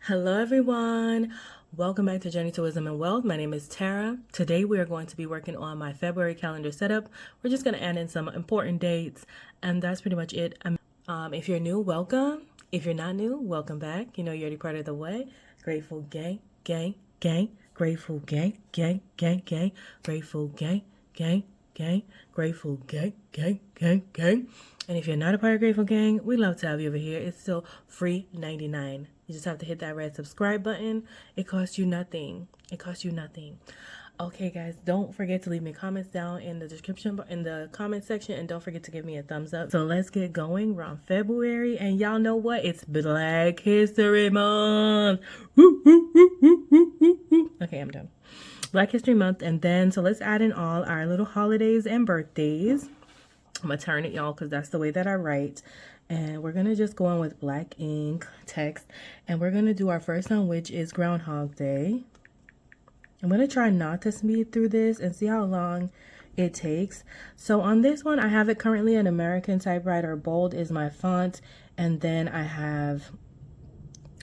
Hello everyone, welcome back to Journey to Wisdom and Wealth. My name is Tara. Today we are going to be working on my February calendar setup. We're just going to add in some important dates, and that's pretty much it. If you're new, welcome. If you're not new, welcome back. You know you're already part of the way. Grateful gang, gang, gang. Grateful gang, gang, gang, gang. Grateful gang, gang, gang. Grateful gang, gang, gang, gang. And if you're not a part of Grateful Gang, we love to have you over here. It's still free 99. You just have to hit that red subscribe button. It costs you nothing. It costs you nothing. Okay, guys, don't forget to leave me comments down in the description, in the comment section, and don't forget to give me a thumbs up. So let's get going. We're on February, and y'all know what? It's Black History Month. Woo, woo, woo, woo, woo, woo, woo. Okay, I'm done. Black History Month, and then, so let's add in all our little holidays and birthdays. I'm going to turn it, y'all, because that's the way that I write. And we're going to just go on with black ink text. And we're going to do our first one, which is Groundhog Day. I'm going to try not to speed through this and see how long it takes. So on this one, I have it currently an American typewriter. Bold is my font. And then I have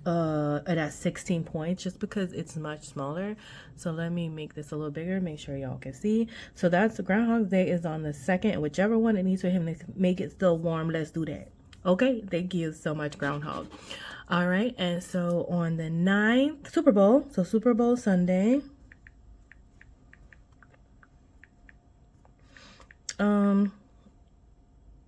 it at 16 points just because it's much smaller. So let me make this a little bigger, make sure y'all can see. So that's the Groundhog Day is on the 2nd, whichever one it needs for him to make it still warm, let's do that. Okay, thank you so much, Groundhog. All right, and so on the 9th, Super Bowl, so Super Bowl Sunday.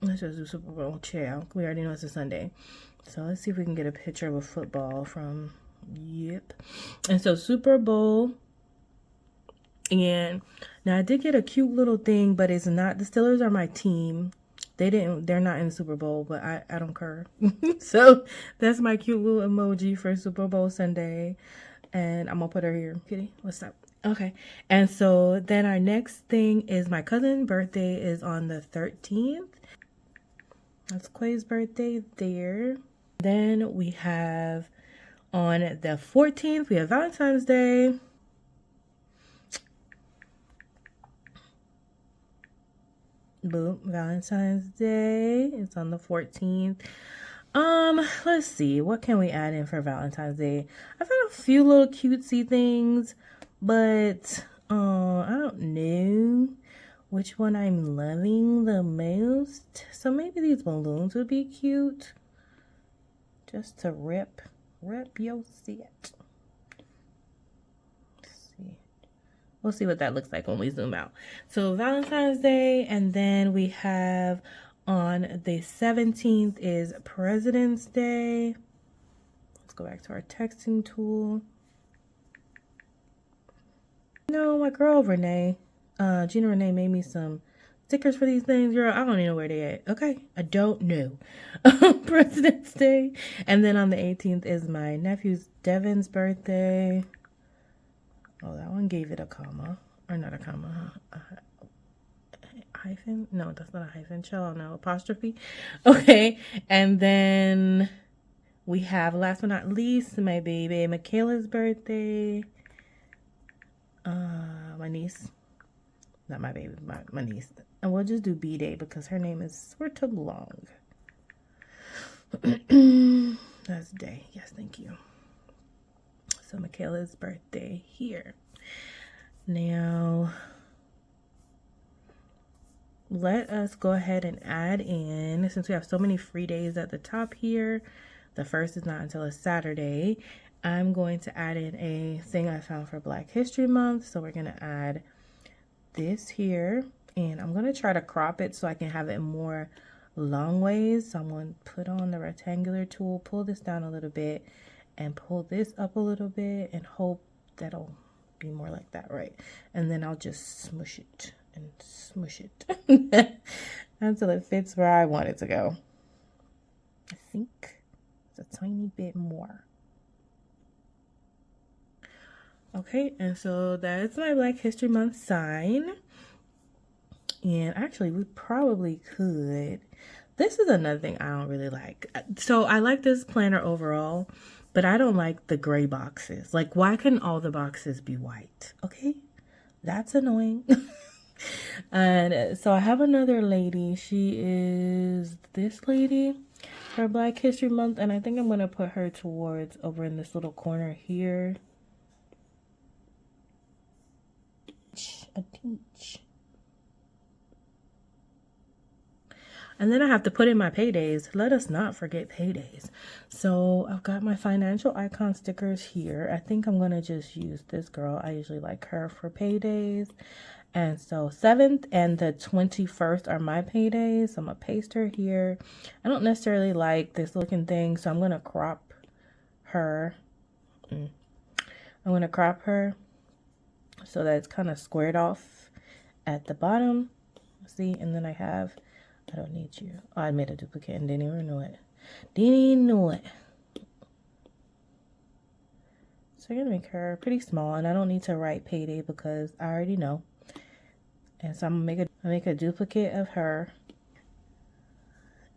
Let's just do Super Bowl chill. We already know it's a Sunday. So let's see if we can get a picture of a football from, yep. And so Super Bowl, and now I did get a cute little thing, but it's not, the Steelers are my team. They're not in the Super Bowl, but I don't care. So that's my cute little emoji for Super Bowl Sunday. And I'm gonna put her here. Kitty, what's up? Okay. And so then our next thing is my cousin's birthday is on the 13th. That's Quay's birthday there. Then we have on the 14th, we have Valentine's Day. Boom, Valentine's Day. It's on the 14th. Let's see. What can we add in for Valentine's Day? I've had a few little cutesy things, but I don't know which one I'm loving the most. So maybe these balloons would be cute. Just to rip your set. Let's see. We'll see what that looks like when we zoom out. So Valentine's Day, and then we have on the 17th is President's Day. Let's go back to our texting tool. No, my girl Renee, Gina Renee made me some stickers for these things, girl. I don't even know where they at. Okay, I don't know. President's Day, and then on the 18th is my nephew's Devin's birthday. Oh, that one gave it a comma, or not a comma, hyphen. No, that's not a hyphen. Child, no apostrophe. Okay, and then we have last but not least my baby Michaela's birthday. My niece. Not my baby, my niece. And we'll just do B-Day because her name is sort of long. That's Day. Yes, thank you. So Michaela's birthday here. Now, let us go ahead and add in, since we have so many free days at the top here, the first is not until a Saturday. I'm going to add in a thing I found for Black History Month. So we're going to add this here, and I'm going to try to crop it so I can have it more long ways. So I'm going to put on the rectangular tool, pull this down a little bit, and pull this up a little bit, and hope that'll be more like that, right? And then I'll just smush it and smush it until it fits where I want it to go. I think it's a tiny bit more. Okay, and so that's my Black History Month sign. And actually, we probably could. This is another thing I don't really like. So I like this planner overall, but I don't like the gray boxes. Like, why couldn't all the boxes be white? Okay, that's annoying. And so I have another lady. She is this lady. for Black History Month, and I think I'm gonna put her towards over in this little corner here. A teach. And then I have to put in my paydays. Let us not forget paydays. So I've got my financial icon stickers here. I think I'm gonna just use this girl. I usually like her for paydays. And so 7th and the 21st are my paydays. So I'm gonna paste her here. I don't necessarily like this looking thing, so I'm gonna crop her. I'm gonna crop her so that it's kind of squared off at the bottom. See, and then I don't need you. Oh, I made a duplicate and didn't even know it. Didn't even know it. So I'm gonna make her pretty small, and I don't need to write payday because I already know. And so I'm gonna make a duplicate of her.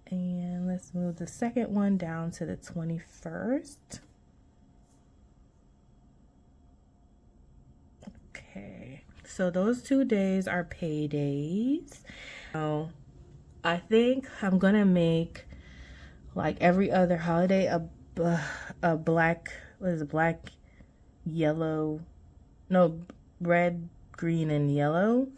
And let's move the second one down to the 21st. Okay, so those 2 days are paydays. So I think I'm gonna make, like every other holiday, a black, what is it, black, yellow, no, red, green, and yellow.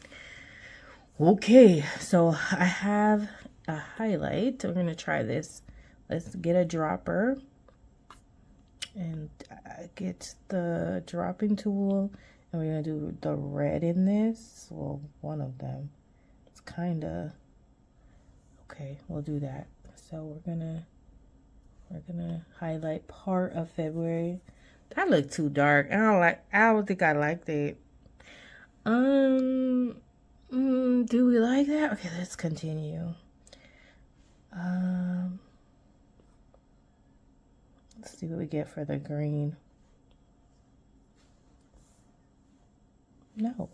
Okay, so I have a highlight. We're gonna try this. Let's get a dropper and get the dropping tool, and we're gonna do the red in this. Well, one of them. It's kind of okay. We'll do that. So we're gonna highlight part of February. That looked too dark. I don't think I like that. Do we like that? Okay, let's continue. Let's see what we get for the green. No.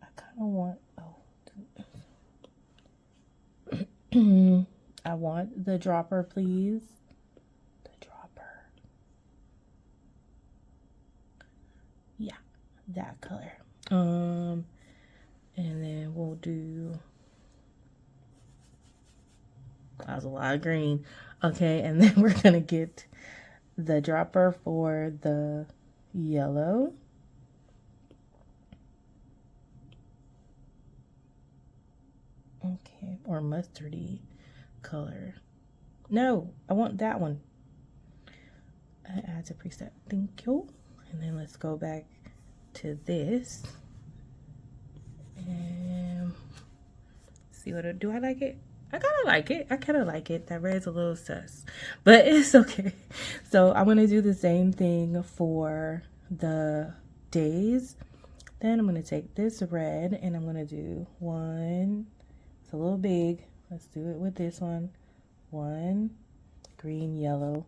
I kind of want, I want the dropper, please. The dropper. Yeah, that color. And then we'll do, that was a lot of green. Okay, and then we're gonna get the dropper for the yellow. Okay, or mustardy color. No, I want that one. Add to preset. Thank you. And then let's go back to this. And see what do I like it? I kind of like it. I kind of like it. That red's a little sus, but it's okay. So I'm gonna do the same thing for the days. Then I'm gonna take this red and I'm gonna do one. It's a little big. Let's do it with this one. One, green, yellow,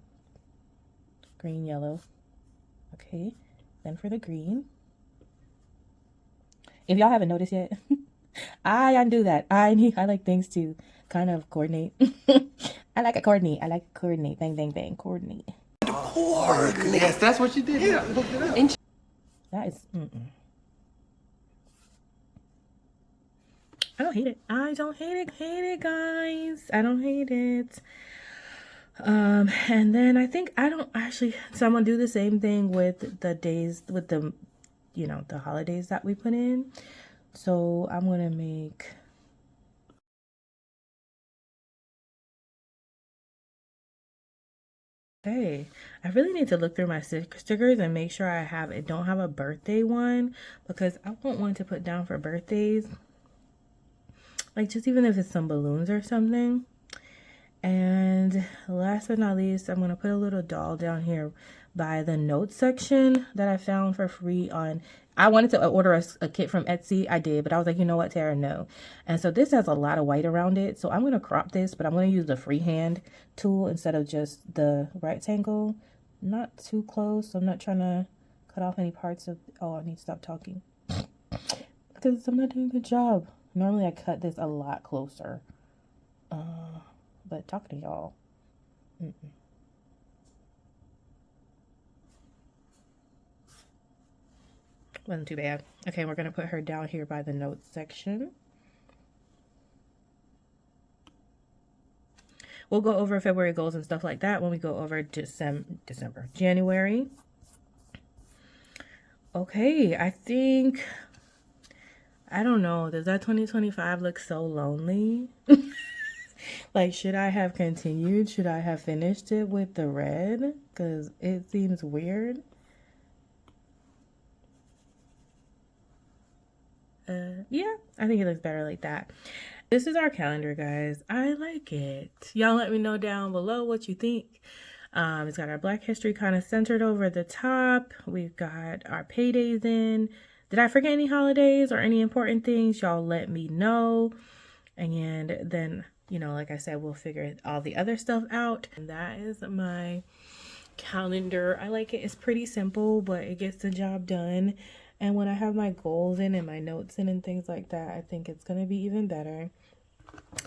green, yellow. Okay. Then for the green. If y'all haven't noticed yet, I undo that. I like things to kind of coordinate. I like to coordinate. I like to coordinate. Bang, bang, bang. Coordinate. Yes, that's what you did. Yeah, hooked it up. That is. I don't hate it. I don't hate it. Hate it, guys. I don't hate it. And then I think I don't actually. So I'm gonna do the same thing with the days, with the, you know, the holidays that we put in. So I'm gonna make. Hey, I really need to look through my stickers and make sure I don't have a birthday one, because I want one to put down for birthdays. Like, just even if it's some balloons or something. And last but not least, I'm going to put a little doll down here by the notes section that I found for free on. I wanted to order a kit from Etsy. I did, but I was like, you know what, Tara, no. And so this has a lot of white around it. So I'm going to crop this, but I'm going to use the freehand tool instead of just the rectangle. Not too close. So I'm not trying to cut off any parts of, oh, I need to stop talking. Because I'm not doing a good job. Normally I cut this a lot closer. But talking to y'all. Wasn't too bad. Okay, we're going to put her down here by the notes section. We'll go over February goals and stuff like that when we go over January. Okay, I don't know. Does that 2025 look so lonely? Like, should I have continued? Should I have finished it with the red? Because it seems weird. Yeah, I think it looks better like that. This is our calendar, guys. I like it. Y'all let me know down below what you think. It's got our Black History kind of centered over the top. We've got our paydays in. Did I forget any holidays or any important things? Y'all let me know. And then, you know, like I said, we'll figure all the other stuff out. And that is my calendar. I like it. It's pretty simple, but it gets the job done. And when I have my goals in and my notes in and things like that, I think it's going to be even better.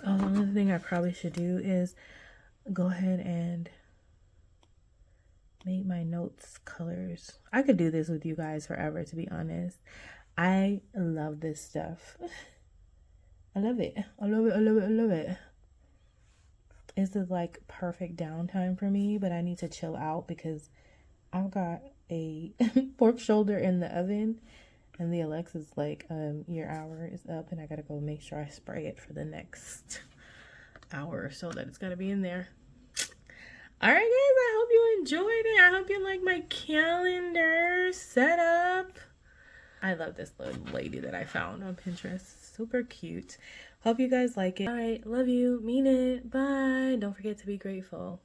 Another thing I probably should do is go ahead and make my notes colors. I could do this with you guys forever, to be honest. I love this stuff. I love it. I love it. I love it. I love it. This is like perfect downtime for me, but I need to chill out because I've got a pork shoulder in the oven and the Alexa's like, your hour is up and I gotta go make sure I spray it for the next hour or so that it's gotta be in there. All right, guys, I hope you enjoyed it. I hope you like my calendar setup. I love this little lady that I found on Pinterest. Super cute. Hope you guys like it. All right, love you. Mean it. Bye. Don't forget to be grateful.